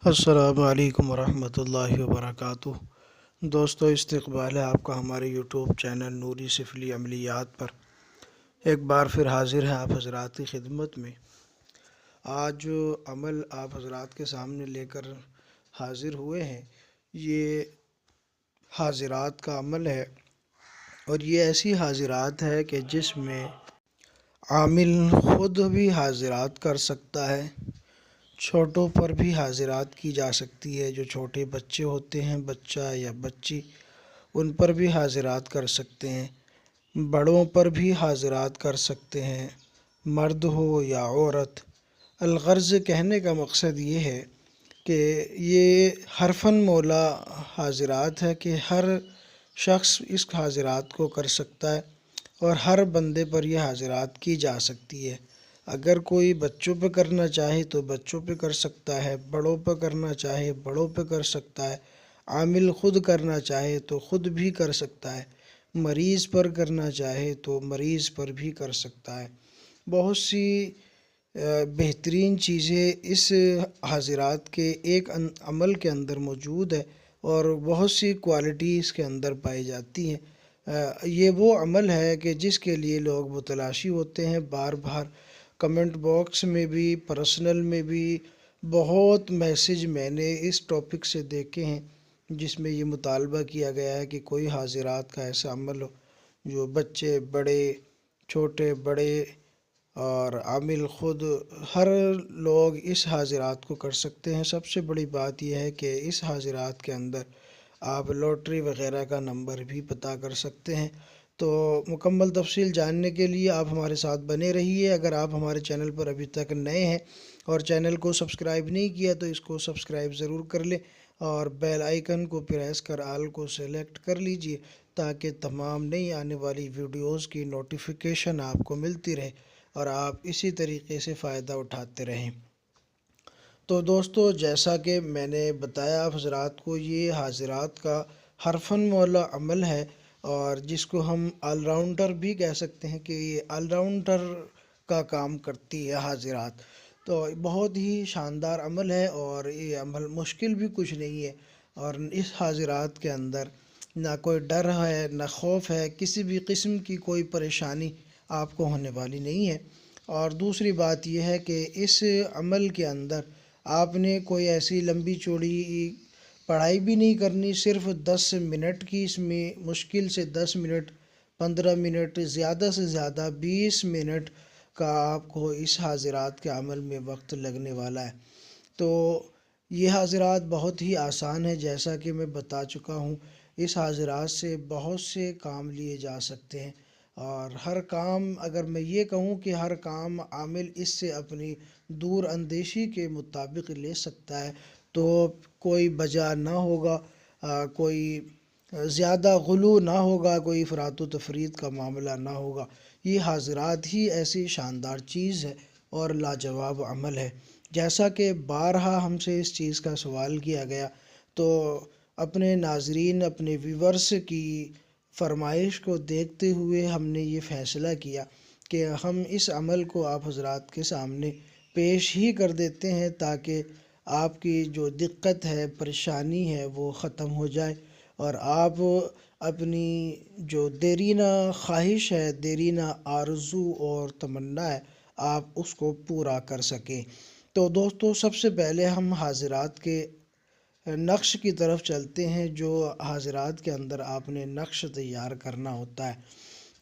السلام علیکم ورحمۃ اللہ وبرکاتہ۔ دوستو، استقبال ہے آپ کا ہمارے یوٹیوب چینل نوری سفلی عملیات پر۔ ایک بار پھر حاضر ہے آپ حضرات کی خدمت میں۔ آج جو عمل آپ حضرات کے سامنے لے کر حاضر ہوئے ہیں، یہ حاضرات کا عمل ہے، اور یہ ایسی حاضرات ہے کہ جس میں عامل خود بھی حاضرات کر سکتا ہے، چھوٹوں پر بھی حاضرات کی جا سکتی ہے۔ جو چھوٹے بچے ہوتے ہیں، بچہ یا بچی، ان پر بھی حاضرات کر سکتے ہیں، بڑوں پر بھی حاضرات کر سکتے ہیں، مرد ہو یا عورت۔ الغرض کہنے کا مقصد یہ ہے کہ یہ حرفاً مولا حاضرات ہے کہ ہر شخص اس حاضرات کو کر سکتا ہے، اور ہر بندے پر یہ حاضرات کی جا سکتی ہے۔ اگر کوئی بچوں پہ کرنا چاہے تو بچوں پہ کر سکتا ہے، بڑوں پہ کرنا چاہے بڑوں پہ کر سکتا ہے، عامل خود کرنا چاہے تو خود بھی کر سکتا ہے، مریض پر کرنا چاہے تو مریض پر بھی کر سکتا ہے۔ بہت سی بہترین چیزیں اس حاضرات کے ایک عمل کے اندر موجود ہے، اور بہت سی کوالٹی اس کے اندر پائی جاتی ہیں۔ یہ وہ عمل ہے کہ جس کے لیے لوگ متلاشی ہوتے ہیں۔ بار بار کمنٹ باکس میں بھی، پرسنل میں بھی بہت میسج میں نے اس ٹاپک سے دیکھے ہیں، جس میں یہ مطالبہ کیا گیا ہے کہ کوئی حاضرات کا ایسا عمل ہو جو بچے، بڑے، چھوٹے بڑے اور عامل خود، ہر لوگ اس حاضرات کو کر سکتے ہیں۔ سب سے بڑی بات یہ ہے کہ اس حاضرات کے اندر آپ لاٹری وغیرہ کا نمبر بھی پتہ کر سکتے ہیں۔ تو مکمل تفصیل جاننے کے لیے آپ ہمارے ساتھ بنے رہیے۔ اگر آپ ہمارے چینل پر ابھی تک نئے ہیں اور چینل کو سبسکرائب نہیں کیا تو اس کو سبسکرائب ضرور کر لیں، اور بیل آئیکن کو پریس کر آل کو سلیکٹ کر لیجئے، تاکہ تمام نئی آنے والی ویڈیوز کی نوٹیفیکیشن آپ کو ملتی رہے اور آپ اسی طریقے سے فائدہ اٹھاتے رہیں۔ تو دوستو، جیسا کہ میں نے بتایا آپ حضرات کو، یہ حاضرات کا حرفاً مولا عمل ہے، اور جس کو ہم آل راؤنڈر بھی کہہ سکتے ہیں کہ یہ آل راؤنڈر کا کام کرتی ہے حاضرات۔ تو بہت ہی شاندار عمل ہے، اور یہ عمل مشکل بھی کچھ نہیں ہے، اور اس حاضرات کے اندر نہ کوئی ڈر ہے، نہ خوف ہے، کسی بھی قسم کی کوئی پریشانی آپ کو ہونے والی نہیں ہے۔ اور دوسری بات یہ ہے کہ اس عمل کے اندر آپ نے کوئی ایسی لمبی چوڑی پڑھائی بھی نہیں کرنی، صرف 10 منٹ کی، اس میں مشکل سے 10 منٹ، 15 منٹ، زیادہ سے زیادہ 20 منٹ کا آپ کو اس حاضرات کے عمل میں وقت لگنے والا ہے۔ تو یہ حاضرات بہت ہی آسان ہے، جیسا کہ میں بتا چکا ہوں۔ اس حاضرات سے بہت سے کام لیے جا سکتے ہیں، اور ہر کام، اگر میں یہ کہوں کہ ہر کام عامل اس سے اپنی دور اندیشی کے مطابق لے سکتا ہے، تو کوئی بجا نہ ہوگا، کوئی زیادہ غلو نہ ہوگا، کوئی افراط و تفریط کا معاملہ نہ ہوگا۔ یہ حاضرات ہی ایسی شاندار چیز ہے اور لاجواب عمل ہے۔ جیسا کہ بارہا ہم سے اس چیز کا سوال کیا گیا، تو اپنے ناظرین، اپنے ویورز کی فرمائش کو دیکھتے ہوئے ہم نے یہ فیصلہ کیا کہ ہم اس عمل کو آپ حضرات کے سامنے پیش ہی کر دیتے ہیں، تاکہ آپ کی جو دقت ہے، پریشانی ہے، وہ ختم ہو جائے، اور آپ اپنی جو دیرینہ خواہش ہے، دیرینہ آرزو اور تمنا ہے، آپ اس کو پورا کر سکیں۔ تو دوستو، سب سے پہلے ہم حاضرات کے نقش کی طرف چلتے ہیں، جو حاضرات کے اندر آپ نے نقش تیار کرنا ہوتا ہے۔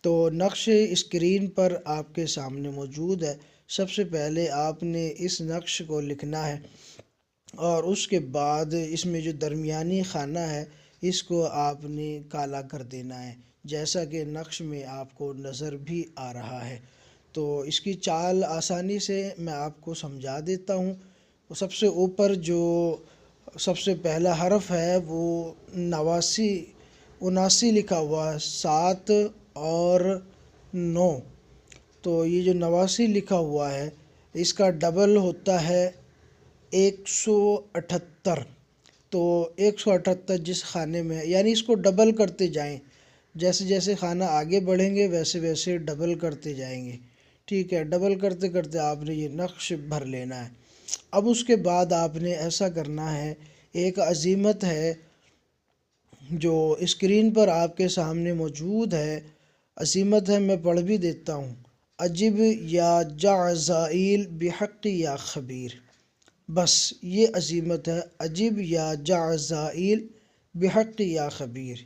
تو نقش اسکرین پر آپ کے سامنے موجود ہے۔ سب سے پہلے آپ نے اس نقش کو لکھنا ہے، اور اس کے بعد اس میں جو درمیانی خانہ ہے، اس کو آپ نے کالا کر دینا ہے، جیسا کہ نقش میں آپ کو نظر بھی آ رہا ہے۔ تو اس کی چال آسانی سے میں آپ کو سمجھا دیتا ہوں۔ سب سے اوپر جو سب سے پہلا حرف ہے وہ 79 لکھا ہوا ہے، 7 اور 9۔ تو یہ جو 89 لکھا ہوا ہے، اس کا ڈبل ہوتا ہے 178۔ تو 178 جس خانے میں ہے، یعنی اس کو ڈبل کرتے جائیں، جیسے جیسے خانہ آگے بڑھیں گے ویسے ویسے ڈبل کرتے جائیں گے، ٹھیک ہے؟ ڈبل کرتے کرتے آپ نے یہ نقش بھر لینا ہے۔ اب اس کے بعد آپ نے ایسا کرنا ہے، ایک عزیمت ہے جو اسکرین پر آپ کے سامنے موجود ہے، عزیمت ہے، میں پڑھ بھی دیتا ہوں۔ عجب یا جعزائیل بحق یا خبیر، بس یہ عزیمت ہے، عجب یا جعزائیل بحق یا خبیر۔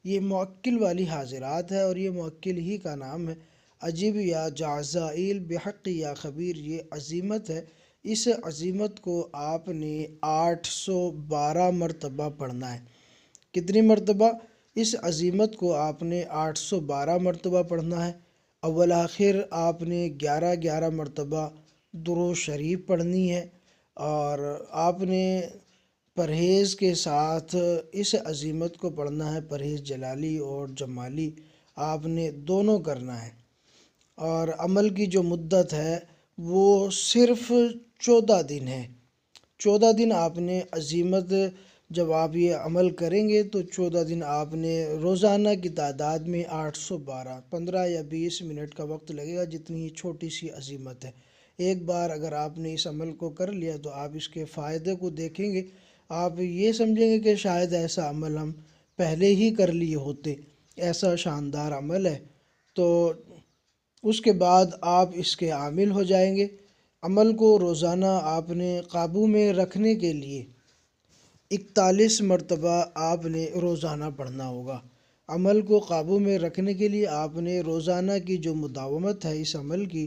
یہ موکل والی حاضرات ہے اور یہ موکل ہی کا نام ہے۔ عجب یا جعزائیل بحق یا خبیر، یہ عزیمت ہے۔ اس عزیمت کو آپ نے 812 مرتبہ پڑھنا ہے۔ کتنی مرتبہ؟ اس عزیمت کو آپ نے 812 مرتبہ پڑھنا ہے۔ اول آخر آپ نے 11 مرتبہ درود شریف پڑھنی ہے، اور آپ نے پرہیز کے ساتھ اس عزیمت کو پڑھنا ہے، پرہیز جلالی اور جمالی آپ نے دونوں کرنا ہے۔ اور عمل کی جو مدت ہے وہ صرف 14 دن ہے۔ 14 دن آپ نے عزیمت، جب آپ یہ عمل کریں گے تو 14 دن آپ نے روزانہ کی تعداد میں 812، 15 یا 20 منٹ کا وقت لگے گا، جتنی چھوٹی سی عزیمت ہے۔ ایک بار اگر آپ نے اس عمل کو کر لیا تو آپ اس کے فائدے کو دیکھیں گے، آپ یہ سمجھیں گے کہ شاید ایسا عمل ہم پہلے ہی کر لیے ہوتے، ایسا شاندار عمل ہے۔ تو اس کے بعد آپ اس کے عامل ہو جائیں گے۔ عمل کو روزانہ آپ نے قابو میں رکھنے کے لیے 41 مرتبہ آپ نے روزانہ پڑھنا ہوگا۔ عمل کو قابو میں رکھنے کے لیے آپ نے روزانہ کی جو مداومت ہے اس عمل کی،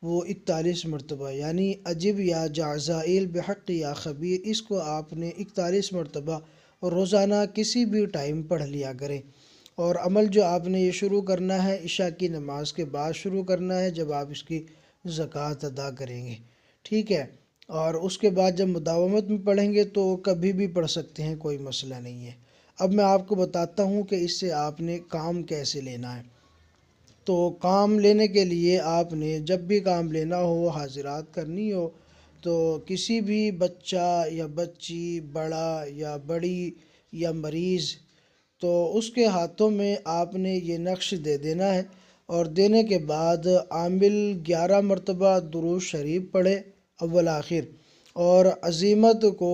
وہ 41 مرتبہ، یعنی عجب یا جعزائیل بحق یا خبیر، اس کو آپ نے 41 مرتبہ روزانہ کسی بھی ٹائم پڑھ لیا کریں۔ اور عمل جو آپ نے یہ شروع کرنا ہے عشاء کی نماز کے بعد شروع کرنا ہے، جب آپ اس کی زکوٰۃ ادا کریں گے، ٹھیک ہے؟ اور اس کے بعد جب مداومت میں پڑھیں گے تو کبھی بھی پڑھ سکتے ہیں، کوئی مسئلہ نہیں ہے۔ اب میں آپ کو بتاتا ہوں کہ اس سے آپ نے کام کیسے لینا ہے۔ تو کام لینے کے لیے آپ نے جب بھی کام لینا ہو، حاضرات کرنی ہو، تو کسی بھی بچہ یا بچی، بڑا یا بڑی یا مریض، تو اس کے ہاتھوں میں آپ نے یہ نقش دے دینا ہے، اور دینے کے بعد عامل 11 مرتبہ درود شریف پڑھے اول آخر، اور عزیمت کو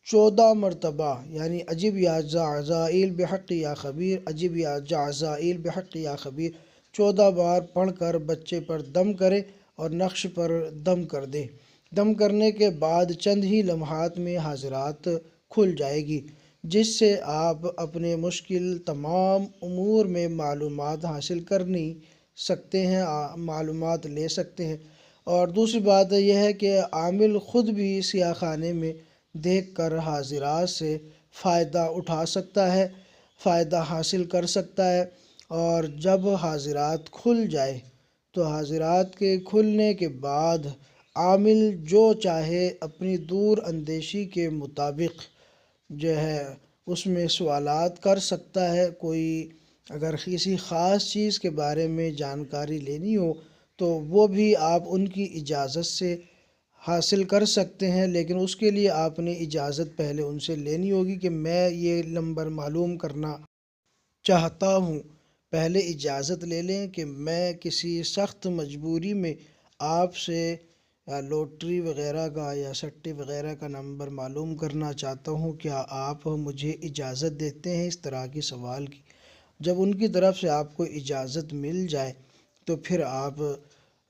14 مرتبہ، یعنی عجب یا جعزائیل بحق یا خبیر، عجب یا جعزائیل بحق یا خبیر 14 بار پڑھ کر بچے پر دم کرے اور نقش پر دم کر دے۔ دم کرنے کے بعد چند ہی لمحات میں حاضرات کھل جائے گی، جس سے آپ اپنے مشکل تمام امور میں معلومات حاصل کر نہیں سکتے ہیں، معلومات لے سکتے ہیں۔ اور دوسری بات یہ ہے کہ عامل خود بھی سیاہ خانے میں دیکھ کر حاضرات سے فائدہ اٹھا سکتا ہے، فائدہ حاصل کر سکتا ہے۔ اور جب حاضرات کھل جائے تو حاضرات کے کھلنے کے بعد عامل جو چاہے اپنی دور اندیشی کے مطابق جو ہے اس میں سوالات کر سکتا ہے۔ کوئی اگر کسی خاص چیز کے بارے میں جانکاری لینی ہو تو وہ بھی آپ ان کی اجازت سے حاصل کر سکتے ہیں، لیکن اس کے لیے آپ نے اجازت پہلے ان سے لینی ہوگی کہ میں یہ نمبر معلوم کرنا چاہتا ہوں۔ پہلے اجازت لے لیں کہ میں کسی سخت مجبوری میں آپ سے لوٹری وغیرہ کا یا سٹے وغیرہ کا نمبر معلوم کرنا چاہتا ہوں، کیا آپ مجھے اجازت دیتے ہیں اس طرح کے سوال کی؟ جب ان کی طرف سے آپ کو اجازت مل جائے تو پھر آپ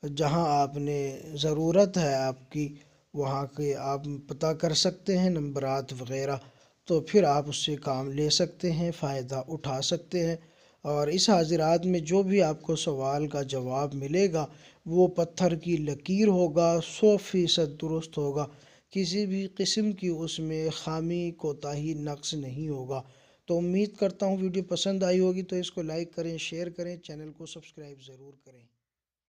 جہاں آپ نے ضرورت ہے آپ کی وہاں کے آپ پتہ کر سکتے ہیں نمبرات وغیرہ، تو پھر آپ اس سے کام لے سکتے ہیں، فائدہ اٹھا سکتے ہیں۔ اور اس حاضرات میں جو بھی آپ کو سوال کا جواب ملے گا وہ پتھر کی لکیر ہوگا، 100% درست ہوگا، کسی بھی قسم کی اس میں خامی کوتاہی نقص نہیں ہوگا۔ تو امید کرتا ہوں ویڈیو پسند آئی ہوگی، تو اس کو لائک کریں، شیئر کریں، چینل کو سبسکرائب ضرور کریں۔